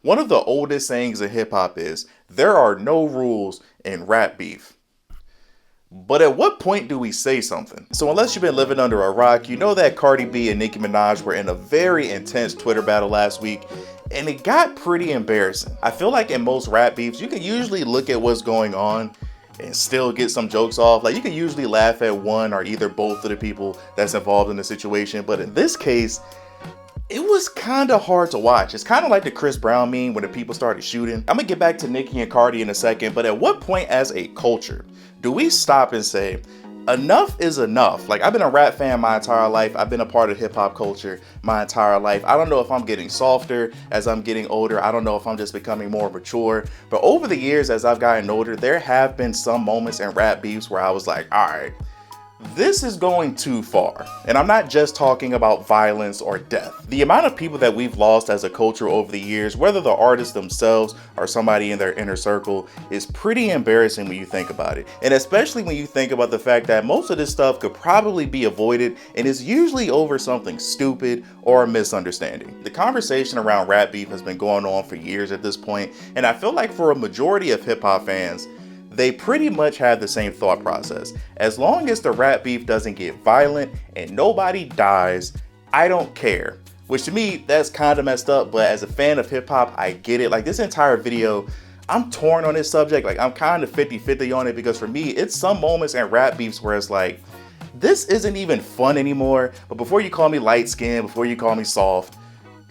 One of the oldest sayings in hip hop is, there are no rules in rap beef. But at what point do we say something? So unless you've been living under a rock, you know that Cardi B and Nicki Minaj were in a very intense Twitter battle last week, and it got pretty embarrassing. I feel like in most rap beefs, you can usually look at what's going on and still get some jokes off. Like, you can usually laugh at one or either both of the people that's involved in the situation. But in this case, it was kind of hard to watch. It's kind of like the Chris Brown meme when the people started shooting. I'm gonna get back to Nicki and Cardi in a second, but at what point as a culture do we stop and say, enough is enough? Like, I've been a rap fan my entire life. I've been a part of hip hop culture my entire life. I don't know if I'm getting softer as I'm getting older. I don't know if I'm just becoming more mature. But over the years, as I've gotten older, there have been some moments in rap beefs where I was like, all right, this is going too far. And I'm not just talking about violence or death. The amount of people that we've lost as a culture over the years, whether the artists themselves or somebody in their inner circle, is pretty embarrassing when you think about it. And especially when you think about the fact that most of this stuff could probably be avoided and is usually over something stupid or a misunderstanding. The conversation around rap beef has been going on for years at this point, and I feel like for a majority of hip hop fans, they pretty much have the same thought process. As long as the rap beef doesn't get violent and nobody dies, I don't care. Which to me, that's kind of messed up, but as a fan of hip hop, I get it. Like, this entire video, I'm torn on this subject. Like, I'm kind of 50-50 on it, because for me, it's some moments in rap beefs where it's like, this isn't even fun anymore. But before you call me light skinned, before you call me soft,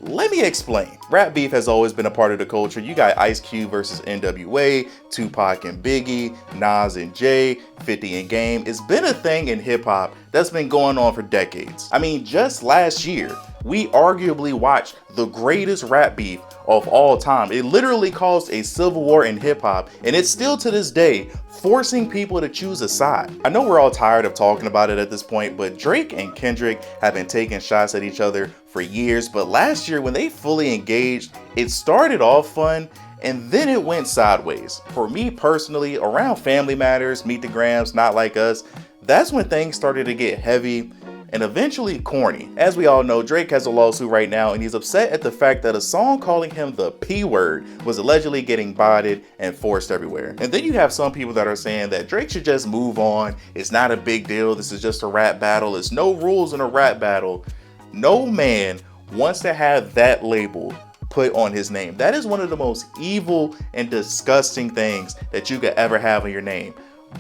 let me explain. Rap beef has always been a part of the culture. You got Ice Cube versus NWA, Tupac and Biggie, Nas and Jay, 50 and Game. It's been a thing in hip hop that's been going on for decades. I mean, just last year, we arguably watched the greatest rap beef of all time. It literally caused a civil war in hip hop, and it's still to this day forcing people to choose a side. I know we're all tired of talking about it at this point, but Drake and Kendrick have been taking shots at each other for years. But last year, when they fully engaged, it started off fun, and then it went sideways. For me personally, around Family Matters, Meet the Grams, Not Like Us, that's when things started to get heavy and eventually corny. As we all know, Drake has a lawsuit right now, and he's upset at the fact that a song calling him the P word was allegedly getting botted and forced everywhere. And then you have some people that are saying that Drake should just move on. It's not a big deal. This is just a rap battle. There's no rules in a rap battle. No man wants to have that label put on his name. That is one of the most evil and disgusting things that you could ever have on your name.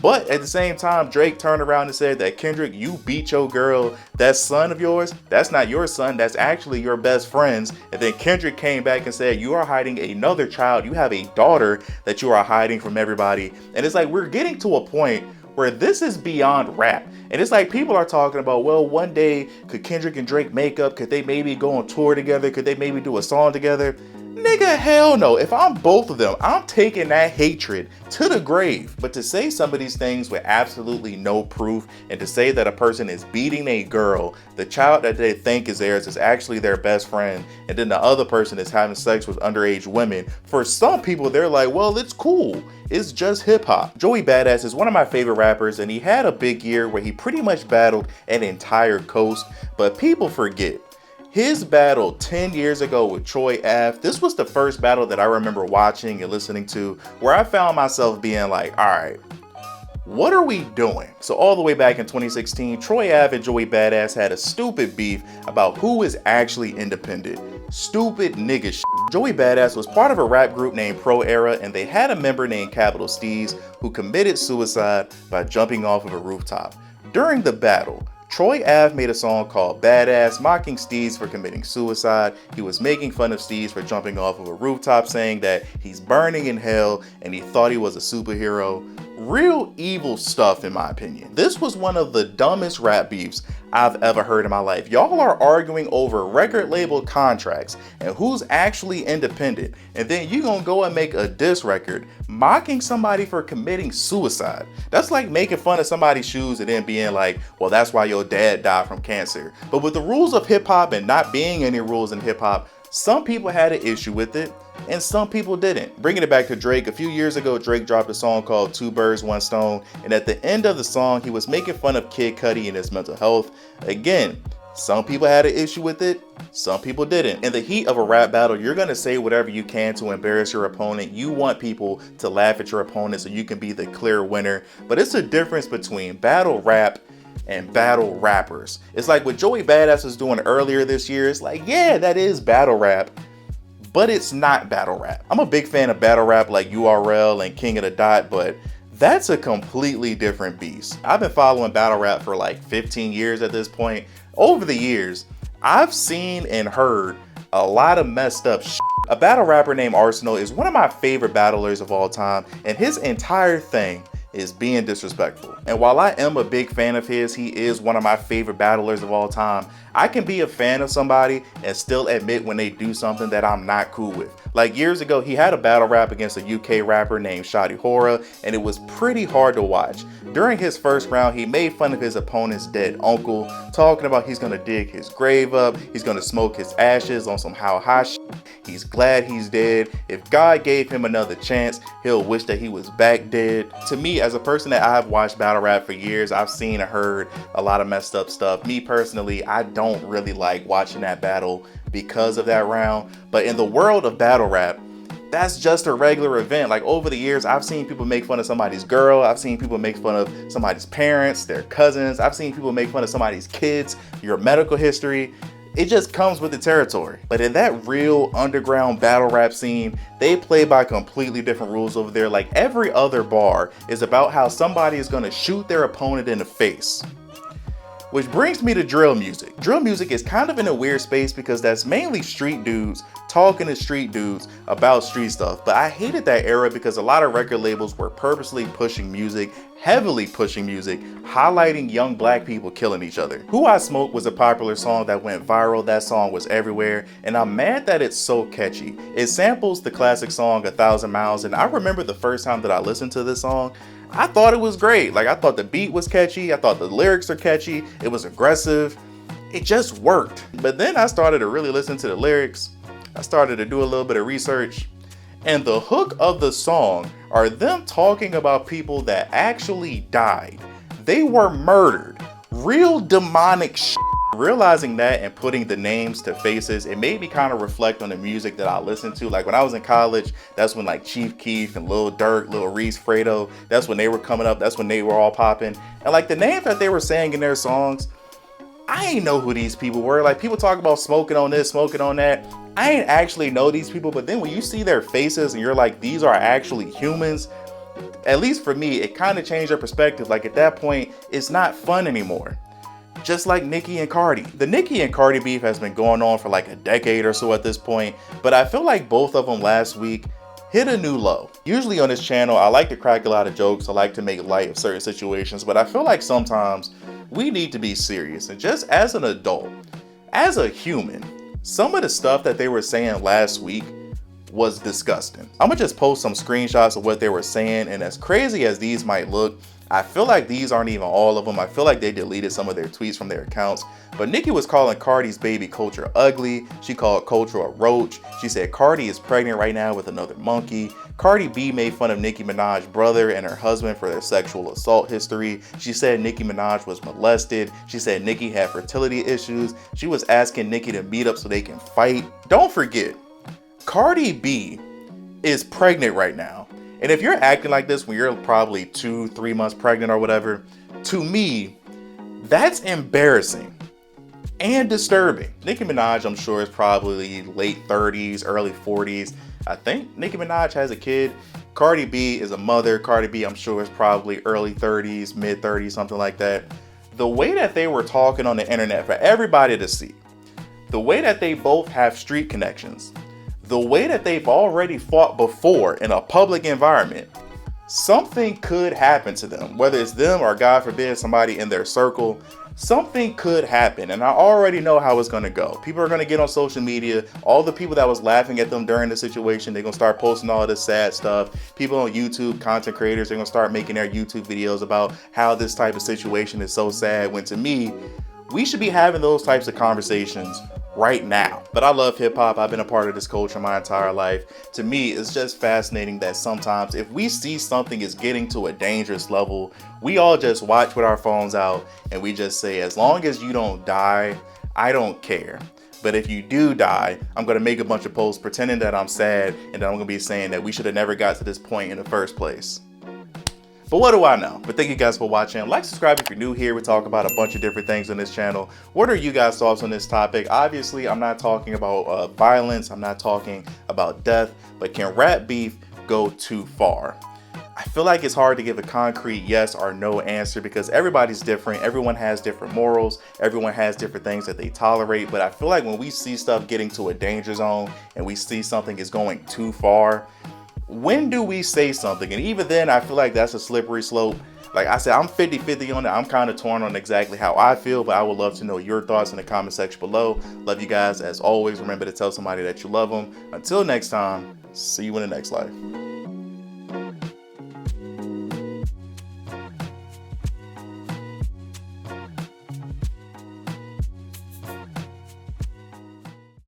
But at the same time, Drake turned around and said that, Kendrick, you beat your girl. That son of yours, that's not your son. That's actually your best friend's. And then Kendrick came back and said, you are hiding another child. You have a daughter that you are hiding from everybody. And it's like, we're getting to a point where this is beyond rap. And it's like, people are talking about, well, one day, could Kendrick and Drake make up? Could they maybe go on tour together? Could they maybe do a song together? Nigga, hell no. If I'm both of them, I'm taking that hatred to the grave. But to say some of these things with absolutely no proof, and to say that a person is beating a girl, the child that they think is theirs is actually their best friend, and then the other person is having sex with underage women, for some people, they're like, well, it's cool. It's just hip hop. Joey Badass is one of my favorite rappers, and he had a big year where he pretty much battled an entire coast, but people forget. His battle 10 years ago with Troy Ave, this was the first battle that I remember watching and listening to where I found myself being like, all right, what are we doing? So all the way back in 2016, Troy Ave and Joey Badass had a stupid beef about who is actually independent. Stupid nigga shit. Joey Badass was part of a rap group named Pro Era, and they had a member named Capital Steez who committed suicide by jumping off of a rooftop. During the battle, Troy Ave made a song called Badass, mocking Steez for committing suicide. He was making fun of Steez for jumping off of a rooftop, saying that he's burning in hell and he thought he was a superhero. Real evil stuff, in my opinion. This was one of the dumbest rap beefs I've ever heard in my life. Y'all are arguing over record label contracts and who's actually independent, and then you gonna go and make a diss record mocking somebody for committing suicide. That's like making fun of somebody's shoes and then being like, well, that's why your dad died from cancer. But with the rules of hip hop and not being any rules in hip hop, some people had an issue with it and some people didn't. Bringing it back to Drake, a few years ago, Drake dropped a song called Two Birds, One Stone, and at the end of the song, he was making fun of Kid Cudi and his mental health. Again, Some people had an issue with it, some people didn't. In the heat of a rap battle, you're gonna say whatever you can to embarrass your opponent. You want people to laugh at your opponent so you can be the clear winner. But it's a difference between battle rap and battle rappers. It's like what Joey Badass was doing earlier this year. It's like, yeah, that is battle rap, but it's not battle rap. I'm a big fan of battle rap like URL and King of the Dot, but that's a completely different beast. I've been following battle rap for like 15 years at this point. Over the years, I've seen and heard a lot of messed up shit. A battle rapper named Arsenal is one of my favorite battlers of all time, and his entire thing is being disrespectful. And while I am a big fan of his, he is one of my favorite battlers of all time. I can be a fan of somebody and still admit when they do something that I'm not cool with. Like years ago, he had a battle rap against a UK rapper named Shadi Hora, and it was pretty hard to watch. During his first round, he made fun of his opponent's dead uncle, talking about he's gonna dig his grave up, he's gonna smoke his ashes on some how high shit. He's glad he's dead. If God gave him another chance, he'll wish that he was back dead. To me, as a person that I've watched battle rap for years, I've seen and heard a lot of messed up stuff. Me personally, I don't really like watching that battle because of that round. But in the world of battle rap, that's just a regular event. Like over the years, I've seen people make fun of somebody's girl. I've seen people make fun of somebody's parents, their cousins. I've seen people make fun of somebody's kids, your medical history. It just comes with the territory. But in that real underground battle rap scene, they play by completely different rules over there. Like every other bar is about how somebody is gonna shoot their opponent in the face. Which brings me to drill music. Drill music is kind of in a weird space because that's mainly street dudes talking to street dudes about street stuff. But I hated that era because a lot of record labels were purposely pushing music, heavily pushing music, highlighting young black people killing each other. Who I Smoke was a popular song that went viral. That song was everywhere, and I'm mad that it's so catchy. It samples the classic song 1,000 Miles, and I remember the first time that I listened to this song, I thought it was great. Like I thought the beat was catchy, I thought the lyrics are catchy, it was aggressive, it just worked. But then I started to really listen to the lyrics, I started to do a little bit of research, and the hook of the song are them talking about people that actually died. They were murdered. Real demonic shit. Realizing that and putting the names to faces, it made me kind of reflect on the music that I listened to. Like when I was in college, that's when like Chief Keef and Lil Durk, Lil Reese, Fredo, that's when they were coming up, that's when they were all popping. And like the names that they were saying in their songs, I ain't know who these people were. Like people talk about smoking on this, smoking on that. I ain't actually know these people, but then when you see their faces and you're like, these are actually humans, at least for me, it kind of changed their perspective. Like at that point, it's not fun anymore. Just like Nicki and Cardi. The Nicki and Cardi beef has been going on for like a decade or so at this point, but I feel like both of them last week hit a new low. Usually on this channel, I like to crack a lot of jokes. I like to make light of certain situations, but I feel like sometimes we need to be serious. And just as an adult, as a human, some of the stuff that they were saying last week was disgusting. I'm gonna just post some screenshots of what they were saying, and as crazy as these might look, I feel like these aren't even all of them. I feel like they deleted some of their tweets from their accounts. But Nicki was calling Cardi's baby Culture ugly. She called Culture a roach. She said Cardi is pregnant right now with another monkey. Cardi B made fun of Nicki Minaj's brother and her husband for their sexual assault history. She said Nicki Minaj was molested. She said Nicki had fertility issues. She was asking Nicki to meet up so they can fight. Don't forget, Cardi B is pregnant right now. And if you're acting like this when you're probably 2-3 months pregnant or whatever, to me, that's embarrassing and disturbing. Nicki Minaj, I'm sure, is probably late 30s, early 40s. I think Nicki Minaj has a kid. Cardi B is a mother. Cardi B, I'm sure, is probably early 30s, mid 30s, something like that. The way that they were talking on the internet for everybody to see, the way that they both have street connections, the way that they've already fought before in a public environment, something could happen to them. Whether it's them or, God forbid, somebody in their circle, something could happen. And I already know how it's gonna go. People are gonna get on social media. All the people that was laughing at them during the situation, they're gonna start posting all this sad stuff. People on YouTube, content creators, they're gonna start making their YouTube videos about how this type of situation is so sad, when to me, we should be having those types of conversations right now. But I love hip hop. I've been a part of this culture my entire life. To me, it's just fascinating that sometimes if we see something is getting to a dangerous level, we all just watch with our phones out and we just say, as long as you don't die, I don't care. But if you do die, I'm gonna make a bunch of posts pretending that I'm sad, and then I'm gonna be saying that we should have never got to this point in the first place. But what do I know? But thank you guys for watching. Like, subscribe if you're new here. We talk about a bunch of different things on this channel. What are you guys' thoughts on this topic? Obviously, I'm not talking about violence. I'm not talking about death. But can rat beef go too far? I feel like it's hard to give a concrete yes or no answer because everybody's different. Everyone has different morals. Everyone has different things that they tolerate. But I feel like when we see stuff getting to a danger zone and we see something is going too far, when do we say something? And even then, I feel like that's a slippery slope. Like I said, I'm 50-50 on it. I'm kind of torn on exactly how I feel, but I would love to know your thoughts in the comment section below. Love you guys. As always, remember to tell somebody that you love them. Until next time, see you in the next life.